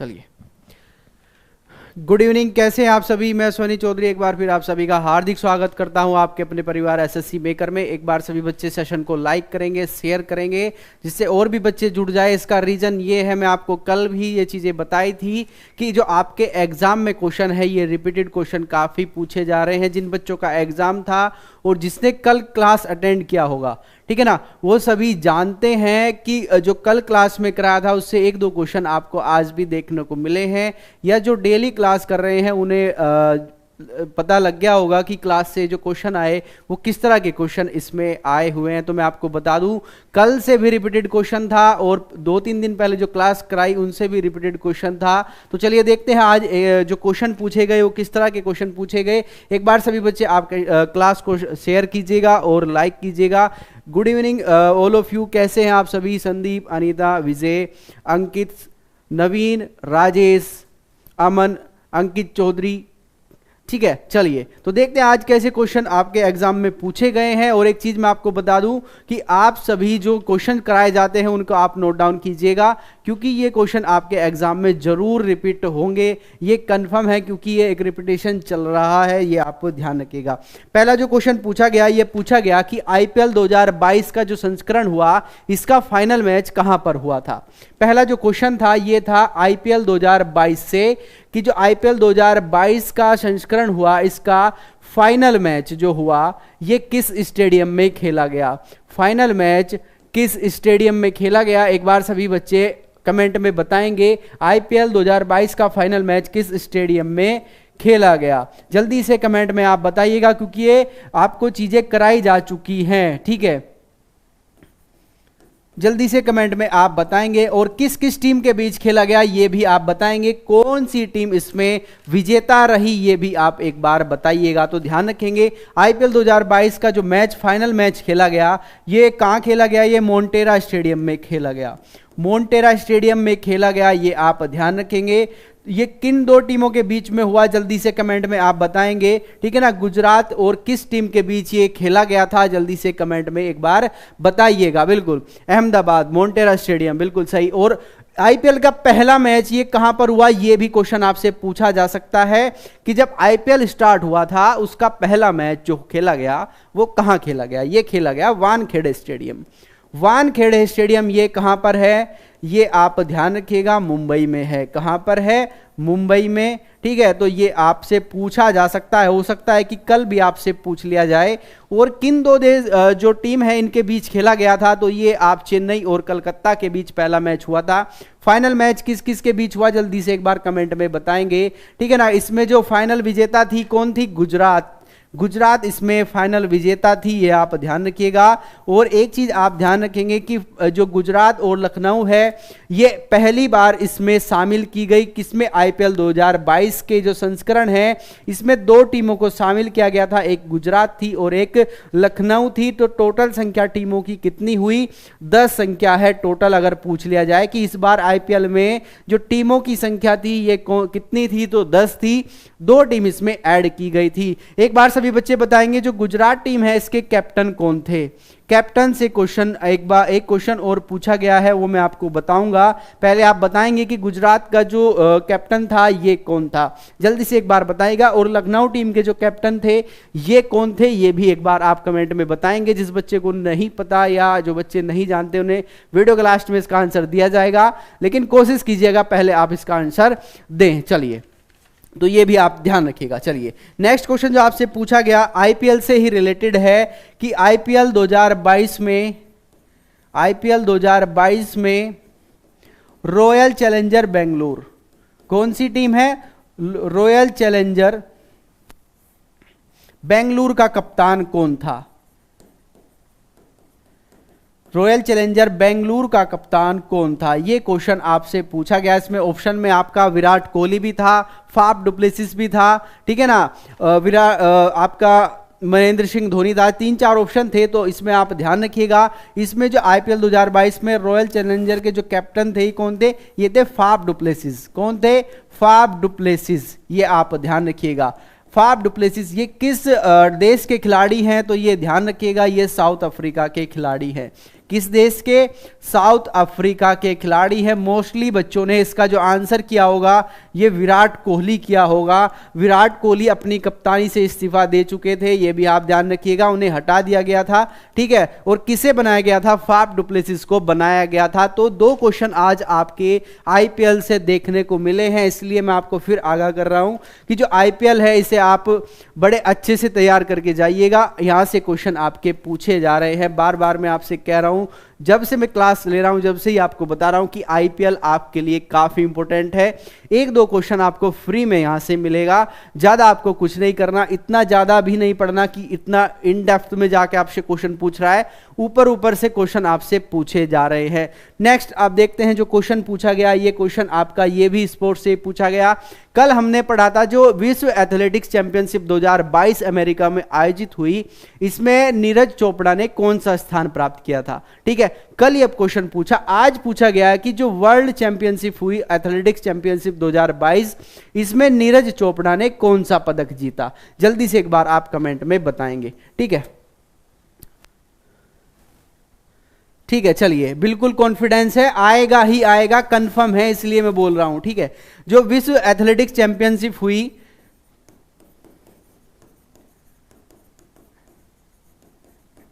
चलिए, good evening, कैसे हैं आप सभी। मैं सोनी चौधरी एक बार फिर आप सभी का हार्दिक स्वागत करता हूं आपके अपने परिवार एसएससी मेकर में। एक बार सभी बच्चे सेशन को लाइक करेंगे, शेयर करेंगे, जिससे और भी बच्चे जुड़ जाए। इसका रीज़न ये है, मैं आपको कल भी ये चीज़ें बताई थी कि जो आपके एग्ज़ाम में क्वेश्चन है ये रिपीटेड क्वेश्चन काफ़ी पूछे जा रहे हैं। जिन बच्चों का एग्ज़ाम था और जिसने कल क्लास अटेंड किया होगा, ठीक है ना, वो सभी जानते हैं कि जो कल क्लास में कराया था उससे एक दो क्वेश्चन आपको आज भी देखने को मिले हैं, या जो डेली क्लास कर रहे हैं उन्हें पता लग गया होगा कि क्लास से जो क्वेश्चन आए वो किस तरह के क्वेश्चन इसमें आए हुए हैं। तो मैं आपको बता दूं, कल से भी रिपीटेड क्वेश्चन था और 2-3 दिन पहले जो क्लास कराई उनसे भी रिपीटेड क्वेश्चन था। तो चलिए देखते हैं आज जो क्वेश्चन पूछे गए वो किस तरह के क्वेश्चन पूछे गए। एक बार सभी बच्चे आप क्लास को शेयर कीजिएगा और लाइक कीजिएगा। Good evening all of you, कैसे हैं आप सभी। संदीप, अनीता, विजय, अंकित, नवीन, राजेश, अमन, अंकित चौधरी, ठीक है। चलिए तो देखते हैं आज कैसे क्वेश्चन आपके एग्जाम में पूछे गए हैं। और एक चीज मैं आपको बता दूं कि आप सभी जो क्वेश्चन कराए जाते हैं उनको आप नोट डाउन कीजिएगा, क्योंकि ये क्वेश्चन आपके एग्जाम में जरूर रिपीट होंगे, ये कंफर्म है, क्योंकि ये एक रिपीटेशन चल रहा है, ये आपको ध्यान रखिएगा। पहला जो क्वेश्चन पूछा गया, ये पूछा गया कि आईपीएल 2022 का जो संस्करण हुआ इसका फाइनल मैच कहां पर हुआ था। पहला जो क्वेश्चन था ये था आईपीएल 2022 से कि जो आईपीएल 2022 का संस्करण हुआ इसका फाइनल मैच जो हुआ ये किस स्टेडियम में खेला गया। फाइनल मैच किस स्टेडियम में खेला गया, एक बार सभी बच्चे कमेंट में बताएंगे आईपीएल 2022 का फाइनल मैच किस स्टेडियम में खेला गया। जल्दी से कमेंट में आप बताइएगा, क्योंकि ये आपको चीजें कराई जा चुकी हैं, ठीक है। जल्दी से कमेंट में आप बताएंगे। और किस किस टीम के बीच खेला गया ये भी आप बताएंगे, कौन सी टीम इसमें विजेता रही ये भी आप एक बार बताइएगा। तो ध्यान रखेंगे आईपीएल 2022 का जो मैच फाइनल मैच खेला गया ये कहां खेला गया, ये मोन्टेरा स्टेडियम में खेला गया। मोन्टेरा स्टेडियम में खेला गया, ये आप ध्यान रखेंगे। ये किन दो टीमों के बीच में हुआ जल्दी से कमेंट में आप बताएंगे, ठीक है ना। गुजरात और किस टीम के बीच ये खेला गया था, जल्दी से कमेंट में एक बार बताइएगा। बिल्कुल अहमदाबाद, मोन्टेरा स्टेडियम, बिल्कुल सही। और आईपीएल का पहला मैच ये कहां पर हुआ, ये भी क्वेश्चन आपसे पूछा जा सकता है कि जब आईपीएल स्टार्ट हुआ था उसका पहला मैच जो खेला गया वो कहां खेला गया। ये खेला गया वानखेड़े स्टेडियम। वानखेड़े स्टेडियम ये कहां पर है, ये आप ध्यान रखिएगा, मुंबई में है। कहां पर है, मुंबई में, ठीक है। तो ये आपसे पूछा जा सकता है, हो सकता है कि कल भी आपसे पूछ लिया जाए। और किन दो देश जो टीम है इनके बीच खेला गया था, तो ये आप चेन्नई और कलकत्ता के बीच पहला मैच हुआ था। फाइनल मैच किस किस के बीच हुआ जल्दी से एक बार कमेंट में बताएंगे, ठीक है ना। इसमें जो फाइनल विजेता थी कौन थी, गुजरात। गुजरात इसमें फाइनल विजेता थी, ये आप ध्यान रखिएगा। और एक चीज आप ध्यान रखेंगे कि जो गुजरात और लखनऊ है ये पहली बार इसमें शामिल की गई, किसमें, आईपीएल 2022 के जो संस्करण है इसमें दो टीमों को शामिल किया गया था, एक गुजरात थी और एक लखनऊ थी। तो टोटल संख्या टीमों की कितनी हुई, 10 संख्या है टोटल। अगर पूछ लिया जाए कि इस बार आईपीएल में जो टीमों की संख्या थी ये कितनी थी, तो 10 थी, 2 टीम इसमें ऐड की गई थी। एक बार सभी बच्चे बताएंगे जो गुजरात टीम है इसके कैप्टन कौन थे। कैप्टन से क्वेश्चन एक क्वेश्चन और पूछा गया है, वो मैं आपको बताऊंगा। पहले आप बताएंगे कि गुजरात का जो कैप्टन था ये कौन था, जल्दी से एक बार बताइएगा। और लखनऊ टीम के जो कैप्टन थे ये कौन थे, ये भी एक बार आप कमेंट में बताएंगे। जिस बच्चे को नहीं पता या जो बच्चे नहीं जानते उन्हें वीडियो के लास्ट में इसका आंसर दिया जाएगा, लेकिन कोशिश कीजिएगा पहले आप इसका आंसर दें। चलिए तो ये भी आप ध्यान रखिएगा। चलिए नेक्स्ट क्वेश्चन जो आपसे पूछा गया आईपीएल से ही रिलेटेड है कि आईपीएल 2022 में रॉयल चैलेंजर बेंगलुरु कौन सी टीम है, रॉयल चैलेंजर बेंगलुरु का कप्तान कौन था। रॉयल चैलेंजर बेंगलुरु का कप्तान कौन था, ये क्वेश्चन आपसे पूछा गया। इसमें ऑप्शन में आपका विराट कोहली भी था, फाफ डुप्लेसिस भी था, ठीक है ना, आपका महेंद्र सिंह धोनी था। 3-4 ऑप्शन थे, तो इसमें आप ध्यान रखिएगा। इसमें जो आईपीएल 2022 में रॉयल चैलेंजर के जो कैप्टन थे कौन थे, ये थे फाफ डुप्लेसिस। कौन थे, फाफ डुप्लेसिस, ये आप ध्यान रखिएगा। फाफ डुप्लेसिस ये किस देश के खिलाड़ी हैं, तो ये ध्यान रखिएगा, ये साउथ अफ्रीका के खिलाड़ी हैं। किस देश के? साउथ अफ्रीका के खिलाड़ी है। मोस्टली बच्चों ने इसका जो आंसर किया होगा ये विराट कोहली किया होगा। विराट कोहली अपनी कप्तानी से इस्तीफा दे चुके थे, ये भी आप ध्यान रखिएगा, उन्हें हटा दिया गया था, ठीक है। और किसे बनाया गया था? फाफ डुप्लेसिस को बनाया गया था। तो 2 क्वेश्चन आज आपके आईपीएल से देखने को मिले हैं, इसलिए मैं आपको फिर आगाह कर रहा हूं कि जो आईपीएल है इसे आप बड़े अच्छे से तैयार करके जाइएगा। यहां से क्वेश्चन आपके पूछे जा रहे हैं। बार बार मैं आपसे कह रहा हूं, जब से मैं क्लास ले रहा हूं, जब से ही आपको बता रहा हूं कि आईपीएल आपके लिए काफी इंपॉर्टेंट है। 1-2 क्वेश्चन आपको फ्री में यहां से मिलेगा, ज्यादा आपको कुछ नहीं करना, इतना ज्यादा भी नहीं पढ़ना कि इतना इन डेप्थ में जाके आपसे क्वेश्चन पूछ रहा है, ऊपर ऊपर से क्वेश्चन आपसे पूछे जा रहे हैं। नेक्स्ट आप देखते हैं जो क्वेश्चन पूछा गया, ये क्वेश्चन आपका ये भी स्पोर्ट्स से पूछा गया। कल हमने पढ़ा था जो विश्व एथलेटिक्स चैंपियनशिप 2022 अमेरिका में आयोजित हुई, इसमें नीरज चोपड़ा ने कौन सा स्थान प्राप्त किया था, ठीक है। कल ये क्वेश्चन पूछा, आज पूछा गया है कि जो वर्ल्ड चैंपियनशिप हुई एथलेटिक्स चैंपियनशिप 2022, इसमें नीरज चोपड़ा ने कौन सा पदक जीता? जल्दी से एक बार आप कमेंट में बताएंगे, ठीक है। ठीक है, चलिए, बिल्कुल कॉन्फिडेंस है, आएगा ही आएगा, कंफर्म है, इसलिए मैं बोल रहा हूं, ठीक है। जो विश्व एथलेटिक्स चैंपियनशिप हुई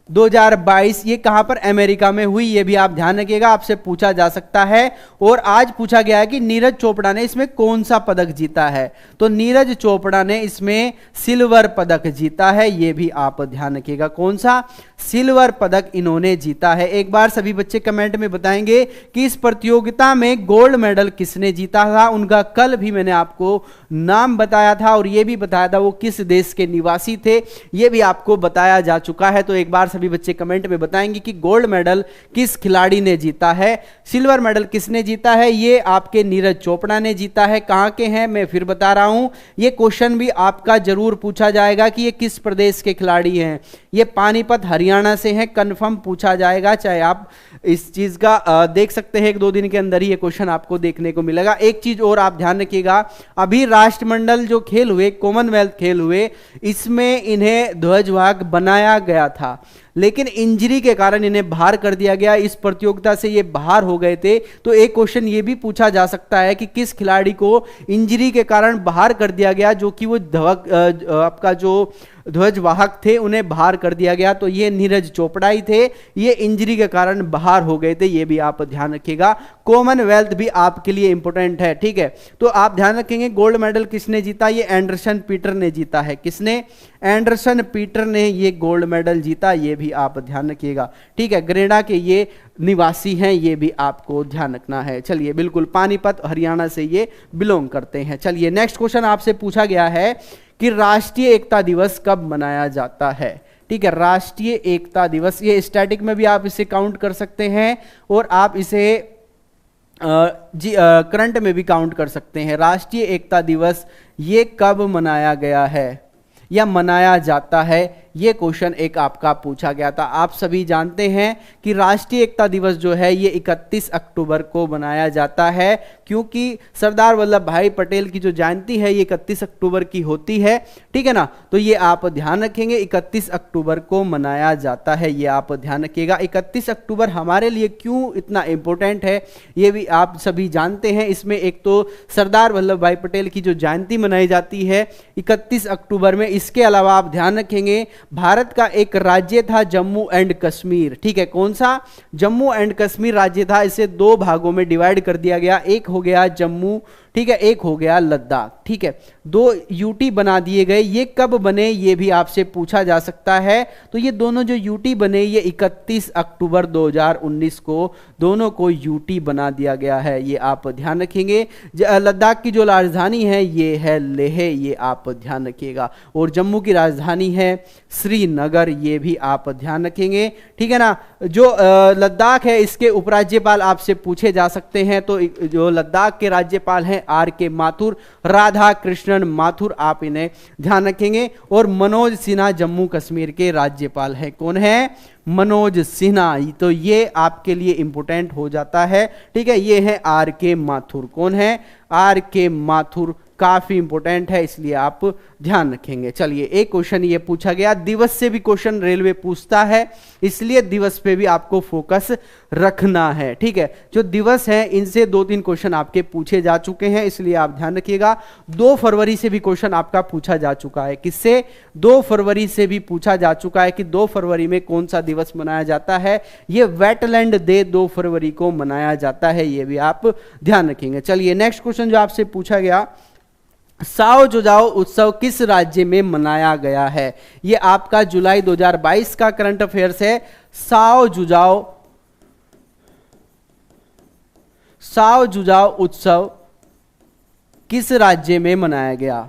2022, ये कहां पर? अमेरिका में हुई, ये भी आप ध्यान रखिएगा, आपसे पूछा जा सकता है। और आज पूछा गया है कि नीरज चोपड़ा ने इसमें कौन सा पदक जीता है, तो नीरज चोपड़ा ने इसमें सिल्वर पदक जीता है, ये भी आप ध्यान रखिएगा, कौन सा? सिल्वर पदक इन्होंने जीता है। एक बार सभी बच्चे कमेंट में बताएंगे कि इस प्रतियोगिता में गोल्ड मेडल किसने जीता था। उनका कल भी मैंने आपको नाम बताया था और यह भी बताया था वो किस देश के निवासी थे, यह भी आपको बताया जा चुका है। तो एक बार सभी बच्चे कमेंट में बताएंगे कि गोल्ड मेडल किस खिलाड़ी ने जीता है, सिल्वर मेडल किसने जीता है? ये आपके नीरज चोपड़ा ने जीता है। कहां के हैं मैं फिर बता रहा हूं, यह क्वेश्चन भी आपका जरूर पूछा जाएगा कि ये किस प्रदेश के खिलाड़ी हैं। ये पानीपत हरियाणा से हैं, कंफर्म पूछा जाएगा, चाहे आप इस चीज का देख सकते हैं, 1-2 दिन के अंदर ही ये क्वेश्चन आपको देखने को मिलेगा। एक चीज और आप ध्यान रखिएगा, अभी राष्ट्रमंडल जो खेल हुए, कॉमनवेल्थ खेल हुए, इसमें इन्हें ध्वजवाहक बनाया गया था, लेकिन इंजरी के कारण इन्हें बाहर कर दिया गया, इस प्रतियोगिता से ये बाहर हो गए थे। तो एक क्वेश्चन ये भी पूछा जा सकता है कि किस खिलाड़ी को इंजरी के कारण बाहर कर दिया गया, जो कि वो आपका जो ध्वजवाहक थे उन्हें बाहर कर दिया गया। तो ये नीरज चोपड़ा ही थे, ये इंजरी के कारण बाहर हो गए थे, ये भी आप ध्यान रखिएगा। कॉमनवेल्थ भी आपके लिए इंपॉर्टेंट है, ठीक है। तो आप ध्यान रखेंगे गोल्ड मेडल किसने जीता, ये एंडरसन पीटर ने जीता है। किसने? एंडरसन पीटर ने ये गोल्ड मेडल जीता, ये भी आप ध्यान रखिएगा, ठीक है। ग्रेडा के ये निवासी हैं, ये भी आपको ध्यान रखना है। चलिए, बिल्कुल पानीपत हरियाणा से ये बिलोंग करते हैं। चलिए, नेक्स्ट क्वेश्चन आपसे पूछा गया है कि राष्ट्रीय एकता दिवस कब मनाया जाता है, ठीक है। राष्ट्रीय एकता दिवस, ये स्टैटिक में भी आप इसे काउंट कर सकते हैं और आप इसे करंट में भी काउंट कर सकते हैं। राष्ट्रीय एकता दिवस ये कब मनाया गया है या मनाया जाता है, ये क्वेश्चन एक आपका पूछा गया था। आप सभी जानते हैं कि राष्ट्रीय एकता दिवस जो है ये 31 अक्टूबर को मनाया जाता है, क्योंकि सरदार वल्लभ भाई पटेल की जो जयंती है ये 31 अक्टूबर की होती है, ठीक है ना। तो ये आप ध्यान रखेंगे, 31 अक्टूबर को मनाया जाता है, ये आप ध्यान रखिएगा। 31 अक्टूबर हमारे लिए क्यों इतना इंपॉर्टेंट है ये भी आप सभी जानते हैं। इसमें एक तो सरदार वल्लभ भाई पटेल की जो जयंती मनाई जाती है 31 अक्टूबर में, इसके अलावा आप ध्यान रखेंगे भारत का एक राज्य था जम्मू एंड कश्मीर, ठीक है। कौन सा? जम्मू एंड कश्मीर राज्य था, इसे 2 भागों में डिवाइड कर दिया गया, एक हो गया जम्मू, ठीक है, एक हो गया लद्दाख, ठीक है। 2 यूटी बना दिए गए। ये कब बने ये भी आपसे पूछा जा सकता है। तो ये दोनों जो यूटी बने ये 31 अक्टूबर 2019 को दोनों को यूटी बना दिया गया है, ये आप ध्यान रखेंगे। लद्दाख की जो राजधानी है ये है लेह, ये आप ध्यान रखिएगा। और जम्मू की राजधानी है श्रीनगर, ये भी आप ध्यान रखेंगे, ठीक है ना। जो लद्दाख है इसके उपराज्यपाल आपसे पूछे जा सकते हैं, तो जो लद्दाख के राज्यपाल हैं RK माथुर, राधा कृष्णन माथुर, आप इन्हें ध्यान रखेंगे। और मनोज सिन्हा जम्मू कश्मीर के राज्यपाल हैं। कौन है? मनोज सिन्हा। तो ये आपके लिए इंपॉर्टेंट हो जाता है, ठीक है। ये है RK माथुर। कौन है? RK माथुर, काफी इंपॉर्टेंट है, इसलिए आप ध्यान रखेंगे। चलिए, एक क्वेश्चन ये पूछा गया, दिवस से भी क्वेश्चन रेलवे पूछता है, इसलिए दिवस पे भी आपको फोकस रखना है। ठीक है, जो दिवस है इनसे 2-3 क्वेश्चन आपके पूछे जा चुके हैं, इसलिए आप ध्यान रखिएगा। 2 फरवरी से भी क्वेश्चन आपका पूछा जा चुका है। किससे? 2 फरवरी से भी पूछा जा चुका है कि 2 फरवरी में कौन सा दिवस मनाया जाता है। ये वेटलैंड डे 2 फरवरी को मनाया जाता है, ये भी आप ध्यान रखेंगे। चलिए, नेक्स्ट क्वेश्चन जो आपसे पूछा गया, साओ जुजाओ उत्सव किस राज्य में मनाया गया है? ये आपका जुलाई 2022 का करंट अफेयर्स है। साओ जुजाओ उत्सव किस राज्य में मनाया गया?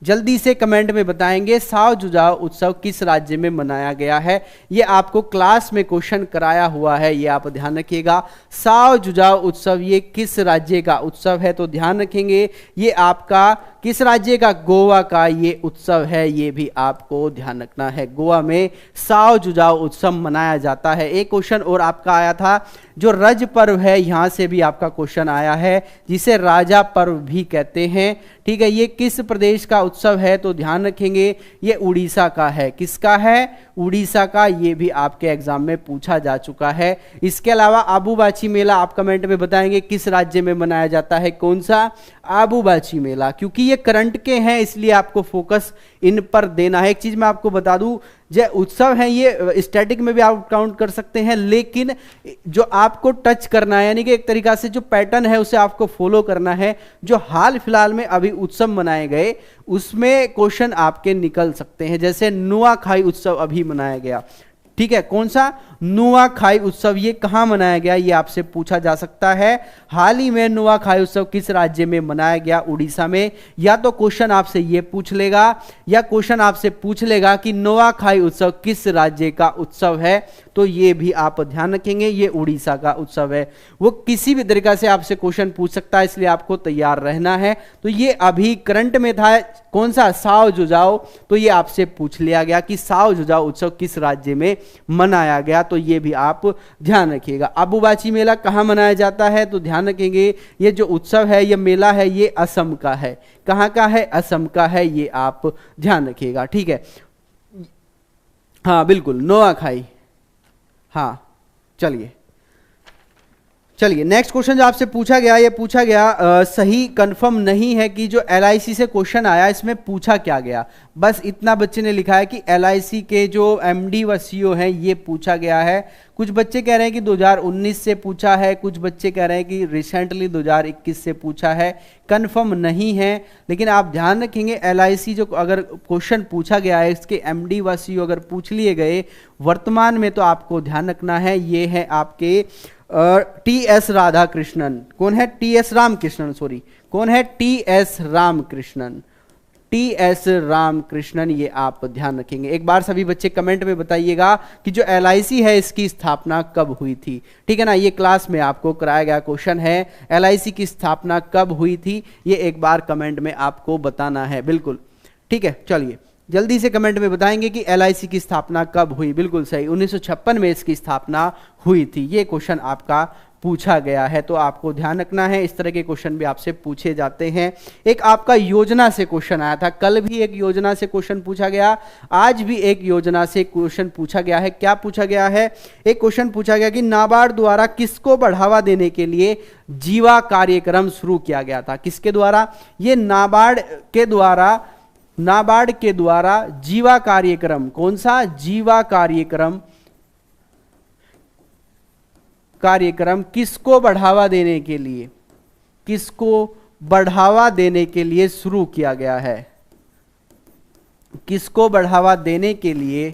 जल्दी से कमेंट में बताएंगे, साओ जुजाओ उत्सव किस राज्य में मनाया गया है। ये आपको क्लास में क्वेश्चन कराया हुआ है, ये आप ध्यान रखिएगा। साओ जुजाओ उत्सव ये किस राज्य का उत्सव है, तो ध्यान रखेंगे ये आपका किस राज्य का? गोवा का ये उत्सव है, ये भी आपको ध्यान रखना है। गोवा में साओ जुजाओ उत्सव मनाया जाता है। एक क्वेश्चन और आपका आया था, जो रज पर्व है, यहां से भी आपका क्वेश्चन आया है, जिसे राजा पर्व भी कहते हैं। ठीक है, ये किस प्रदेश का उत्सव है, तो ध्यान रखेंगे ये उड़ीसा का है। किसका है? उड़ीसा का। ये भी आपके एग्जाम में पूछा जा चुका है। इसके अलावा आबूबाची मेला आप कमेंट में बताएंगे किस राज्य में मनाया जाता है, कौन सा? आबूबाची मेला। क्योंकि ये करंट के हैं, इसलिए आपको फोकस इन पर देना है। एक चीज मैं आपको बता दूं, जो उत्सव है ये स्टैटिक में भी आप काउंट कर सकते हैं, लेकिन जो आपको टच करना है, यानी कि एक तरीका से जो पैटर्न है उसे आपको फॉलो करना है। जो हाल फिलहाल में अभी उत्सव मनाए गए उसमें क्वेश्चन आपके निकल सकते हैं, जैसे नुआखाई उत्सव अभी मनाया गया। ठीक है, कौन सा? नुआखाई उत्सव। ये कहां मनाया गया, ये आपसे पूछा जा सकता है। हाल ही में नुआखाई उत्सव किस राज्य में मनाया गया? उड़ीसा में। या तो क्वेश्चन आपसे ये पूछ लेगा, या क्वेश्चन आपसे पूछ लेगा कि नुआखाई उत्सव किस राज्य का उत्सव है, तो ये भी आप ध्यान रखेंगे ये उड़ीसा का उत्सव है। वो किसी भी तरीका से आपसे क्वेश्चन पूछ सकता है, इसलिए आपको तैयार रहना है। तो ये अभी करंट में था, कौन सा? साओ जुजाओ। तो ये आपसे पूछ लिया गया कि साओ जुजाओ उत्सव किस राज्य में मनाया गया, तो ये भी आप ध्यान रखिएगा। आबूबाची मेला कहां मनाया जाता है, तो ध्यान रखेंगे ये जो उत्सव है, ये मेला है, ये असम का है। कहां का है? असम का है, ये आप ध्यान रखिएगा। ठीक है, हाँ बिल्कुल, नुआखाई। हाँ, चलिए नेक्स्ट क्वेश्चन जो आपसे पूछा गया, ये पूछा गया सही कंफर्म नहीं है कि जो LIC से क्वेश्चन आया इसमें पूछा क्या गया। बस इतना बच्चे ने लिखा है कि LIC के जो MD व CEO हैं ये पूछा गया है। कुछ बच्चे कह रहे हैं कि 2019 से पूछा है, कुछ बच्चे कह रहे हैं कि रिसेंटली 2021 से पूछा है। कंफर्म नहीं है, लेकिन आप ध्यान रखेंगे LIC जो अगर क्वेश्चन पूछा गया है इसके MD व CEO अगर पूछ लिए गए वर्तमान में, तो आपको ध्यान रखना है ये है आपके TS राधाकृष्णन। कौन है? TS रामकृष्णन, सॉरी, कौन है? TS रामकृष्णन। TS रामकृष्णन, ये आप ध्यान रखेंगे। एक बार सभी बच्चे कमेंट में बताइएगा कि जो LIC है इसकी स्थापना कब हुई थी। ठीक है ना, ये क्लास में आपको कराया गया क्वेश्चन है, LIC की स्थापना कब हुई थी, ये एक बार कमेंट में आपको बताना है। बिल्कुल ठीक है, चलिए जल्दी से कमेंट में बताएंगे कि LIC की स्थापना कब हुई। बिल्कुल सही, 1956 में इसकी स्थापना हुई थी। ये क्वेश्चन आपका पूछा गया है, तो आपको ध्यान रखना है, इस तरह के क्वेश्चन भी आपसे पूछे जाते हैं। एक आपका योजना से क्वेश्चन आया था, कल भी एक योजना से क्वेश्चन पूछा गया, आज भी एक योजना से क्वेश्चन पूछा गया है। क्या पूछा गया है? एक क्वेश्चन पूछा गया कि नाबार्ड द्वारा किसको बढ़ावा देने के लिए जीवा कार्यक्रम शुरू किया गया था। किसके द्वारा? ये नाबार्ड के द्वारा जीवा कार्यक्रम। कौन सा? जीवा कार्यक्रम किसको बढ़ावा देने के लिए, किसको बढ़ावा देने के लिए शुरू किया गया है? किसको बढ़ावा देने के लिए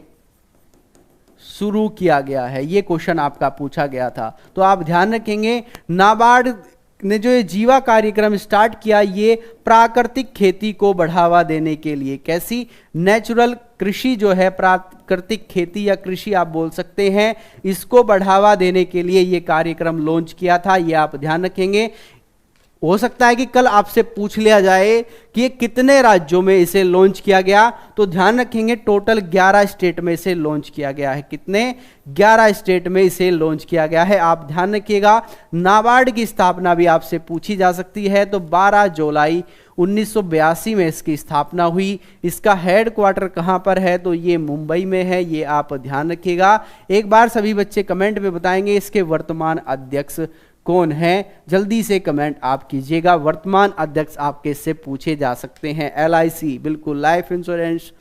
शुरू किया गया है, ये क्वेश्चन आपका पूछा गया था। तो आप ध्यान रखेंगे नाबार्ड ने जो ये जीवा कार्यक्रम स्टार्ट किया, ये प्राकृतिक खेती को बढ़ावा देने के लिए। कैसी? नेचुरल कृषि जो है, प्राकृतिक खेती या कृषि आप बोल सकते हैं, इसको बढ़ावा देने के लिए ये कार्यक्रम लॉन्च किया था। ये आप ध्यान रखेंगे। हो सकता है कि कल आपसे पूछ लिया जाए कि ये कितने राज्यों में इसे लॉन्च किया गया, तो ध्यान रखेंगे टोटल 11 स्टेट में इसे लॉन्च किया गया है। कितने? 11 स्टेट में इसे लॉन्च किया गया है। आप ध्यान रखिएगा। नाबार्ड की स्थापना भी आपसे पूछी जा सकती है, तो 12 जुलाई 1982 में इसकी स्थापना हुई। इसका हेडक्वार्टर कहां पर है? तो ये मुंबई में है, ये आप ध्यान रखिएगा। एक बार सभी बच्चे कमेंट में बताएंगे इसके वर्तमान अध्यक्ष कौन है, जल्दी से कमेंट आप कीजिएगा। वर्तमान अध्यक्ष आपके से पूछे जा सकते हैं। LIC, बिल्कुल, life insurance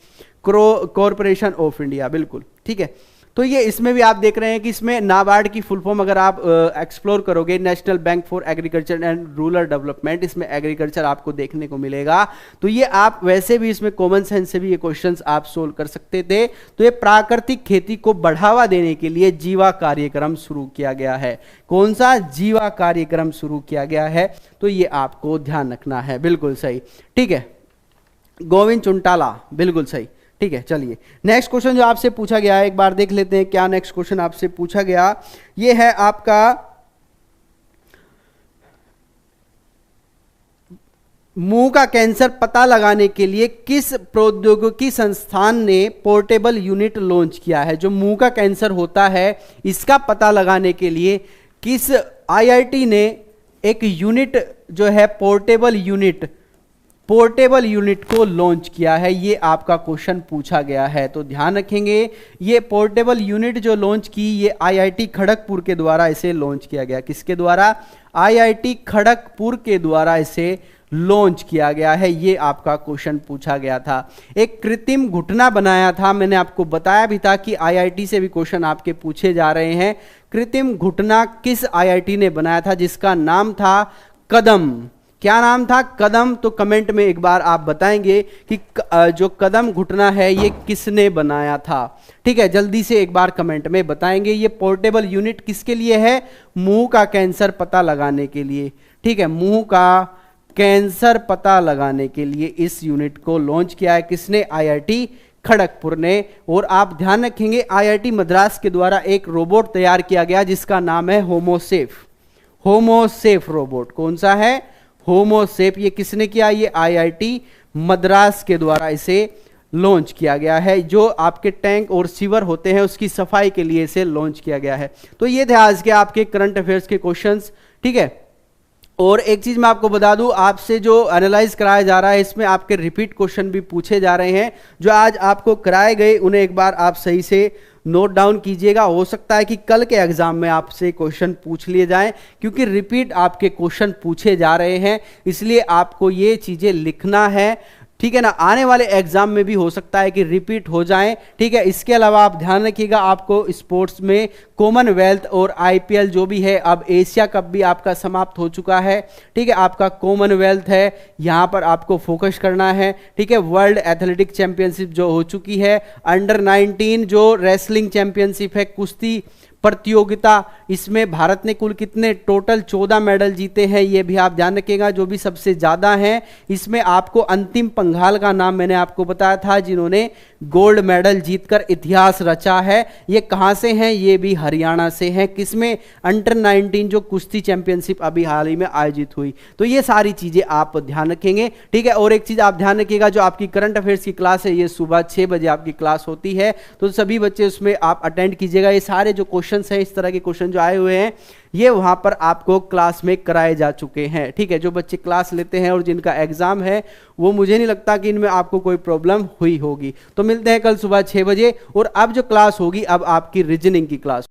corporation of India, बिल्कुल ठीक है। तो ये इसमें भी आप देख रहे हैं कि इसमें नाबार्ड की फुल फॉर्म अगर आप एक्सप्लोर करोगे, national bank for agriculture and rural development, इसमें एग्रीकल्चर आपको देखने को मिलेगा। तो ये आप वैसे भी इसमें कॉमन सेंस से भी ये क्वेश्चंस आप सोल्व कर सकते थे। तो ये प्राकृतिक खेती को बढ़ावा देने के लिए जीवा कार्यक्रम शुरू किया गया है। कौन सा? जीवा कार्यक्रम शुरू किया गया है। तो ये आपको ध्यान रखना है, बिल्कुल सही, ठीक है। गोविंद चुंटाला, बिल्कुल सही, ठीक है। चलिए नेक्स्ट क्वेश्चन जो आपसे पूछा गया है, एक बार देख लेते हैं क्या नेक्स्ट क्वेश्चन आपसे पूछा गया। ये है आपका मुंह का कैंसर पता लगाने के लिए किस प्रौद्योगिकी संस्थान ने पोर्टेबल यूनिट लॉन्च किया है? जो मुंह का कैंसर होता है इसका पता लगाने के लिए किस IIT ने एक यूनिट जो है पोर्टेबल यूनिट को लॉन्च किया है? ये आपका क्वेश्चन पूछा गया है। तो ध्यान रखेंगे ये पोर्टेबल यूनिट जो लॉन्च की, ये IIT खड़गपुर के द्वारा इसे लॉन्च किया गया। किसके द्वारा? IIT खड़गपुर के द्वारा इसे लॉन्च किया गया है। ये आपका क्वेश्चन पूछा गया था। एक कृत्रिम घुटना बनाया था, मैंने आपको बताया भी था कि IIT से भी क्वेश्चन आपके पूछे जा रहे हैं। कृत्रिम घुटना किस IIT ने बनाया था? जिसका नाम था कदम। क्या नाम था? कदम। तो कमेंट में एक बार आप बताएंगे कि जो कदम घुटना है ये किसने बनाया था, ठीक है। जल्दी से एक बार कमेंट में बताएंगे। ये पोर्टेबल यूनिट किसके लिए है? मुंह का कैंसर पता लगाने के लिए, ठीक है। मुंह का कैंसर पता लगाने के लिए इस यूनिट को लॉन्च किया है किसने? IIT खड़गपुर ने। और आप ध्यान रखेंगे IIT मद्रास के द्वारा एक रोबोट तैयार किया गया जिसका नाम है होमोसेफ रोबोट। कौन सा है? होमोसेफ। ये किसने किया? ये IIT मद्रास के द्वारा इसे लॉन्च किया गया है। जो आपके टैंक और सीवर होते हैं उसकी सफाई के लिए इसे लॉन्च किया गया है। तो ये थे आज के आपके करंट अफेयर्स के क्वेश्चंस, ठीक है। और एक चीज मैं आपको बता दूं, आपसे जो एनालाइज कराया जा रहा है इसमें आपके रिपीट क्वेश्चन भी पूछे जा रहे हैं। जो आज आपको कराए गए उन्हें एक बार आप सही से नोट डाउन कीजिएगा। हो सकता है कि कल के एग्जाम में आपसे क्वेश्चन पूछ लिए जाएं, क्योंकि रिपीट आपके क्वेश्चन पूछे जा रहे हैं, इसलिए आपको ये चीजें लिखना है, ठीक है ना। आने वाले एग्जाम में भी हो सकता है कि रिपीट हो जाएं, ठीक है। इसके अलावा आप ध्यान रखिएगा, आपको स्पोर्ट्स में कॉमनवेल्थ और IPL जो भी है, अब एशिया कप भी आपका समाप्त हो चुका है, ठीक है। आपका कॉमनवेल्थ है, यहां पर आपको फोकस करना है, ठीक है। वर्ल्ड एथलेटिक चैंपियनशिप जो हो चुकी है, अंडर 19 जो रेसलिंग चैंपियनशिप है, कुश्ती प्रतियोगिता, इसमें भारत ने कुल कितने टोटल 14 मेडल जीते हैं, ये भी आप ध्यान रखिएगा। जो भी सबसे ज्यादा हैं इसमें आपको अंतिम पंघाल का नाम मैंने आपको बताया था, जिन्होंने गोल्ड मेडल जीतकर इतिहास रचा है। ये कहां से हैं? ये भी हरियाणा से हैं। किसमें? अंडर 19 जो कुश्ती चैंपियनशिप अभी हाल ही में आयोजित हुई। तो ये सारी चीजें आप ध्यान रखेंगे, ठीक है। और एक चीज आप ध्यान रखिएगा, जो आपकी करंट अफेयर्स की क्लास है ये सुबह 6 बजे आपकी क्लास होती है, तो सभी बच्चे उसमें आप अटेंड कीजिएगा। ये सारे जो क्वेश्चन है, इस तरह के क्वेश्चन जो आए हुए हैं, ये वहां पर आपको क्लास में कराए जा चुके हैं, ठीक है। जो बच्चे क्लास लेते हैं और जिनका एग्जाम है, वो मुझे नहीं लगता कि इनमें आपको कोई प्रॉब्लम हुई होगी। तो मिलते हैं कल सुबह 6 बजे। और अब जो क्लास होगी, अब आपकी रीजनिंग की क्लास